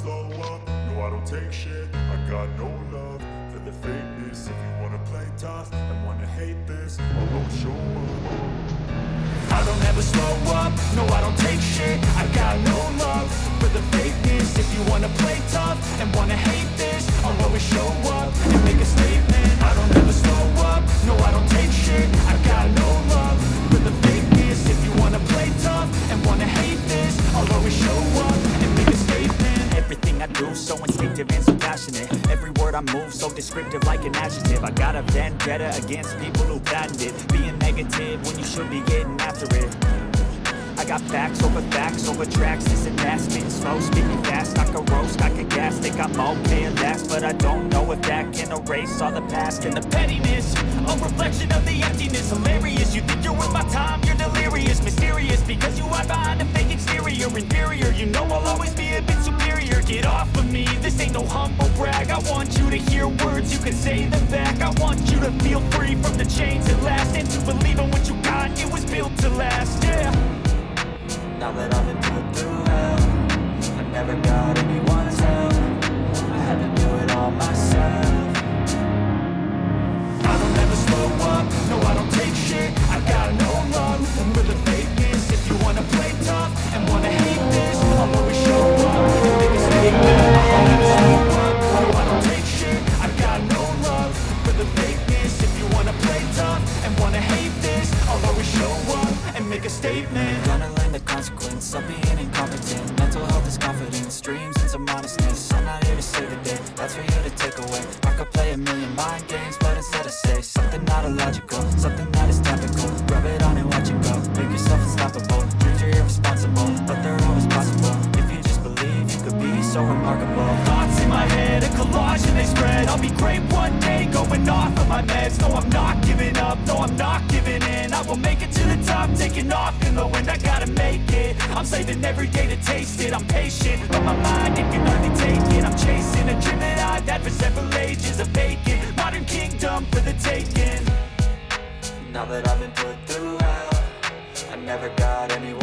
slow up, no I don't take shit. I got no love for the fakeness. If you wanna play tough and wanna hate this, I'll always show up. I don't ever slow up, no I don't take shit. I got no love for the fakeness. If you wanna play tough and wanna hate this, I'll always show up and make a statement. I don't ever slow up, no I don't take shit. I got no love for the fakeness. If you wanna play tough and wanna hate this, I'll always show up and make a statement. Everything I do so instinctive and so passionate. Every word I move so descriptive like an adjective. I got a vendetta against people who patented being negative when you should be getting after it. I got facts over tracks. This and that, spitting slow, speaking fast. I can roast, I can gas, think I'm okay at last, but I don't know if that can erase all the past and the pettiness. A reflection of the emptiness, hilarious. You think you're worth my time, you're delirious, mysterious, because you hide behind a fake exterior. Inferior, you know I'll always be a bit superior. Get off of me, this ain't no humble brag. I want you to hear words, you can say them back. I want you to feel free from the chains at last, and to believe in what you got, it was built to last, yeah. Now that I've been put through hell, I never got anyone's help. I had to do it all myself. I don't ever slow up, no I don't take shit. I got no love for the fakeness. If you wanna play tough and wanna hate this, I'll always show up and make a statement. I don't ever slow up, no I don't take shit. I got no love for the fakeness. If you wanna play tough and wanna hate this, I'll always show up and make a statement. Gonna learn the consequence of being incompetent. Mental health is confidence, dreams and some modestness. I'm not here to save the day, that's for you to take away. I could play a million mind games, but instead I say something not illogical, something that is topical. Rub it on and watch it go, make yourself unstoppable. Dreams are irresponsible, but they're always possible. If you just believe, you could be so remarkable. Thoughts in my head, a collage and they spread. I'll be great one day, going off of my meds. No, I'm not giving up, no, I'm not giving in. I will make it to the top, taking off in the wind. I gotta make it, I'm saving every day to taste it. I'm patient, but my mind, it can hardly take it. I'm chasing a dream that I've had for several ages. A vacant, modern kingdom for the taking. Now that I've been put through hell, I never got anyone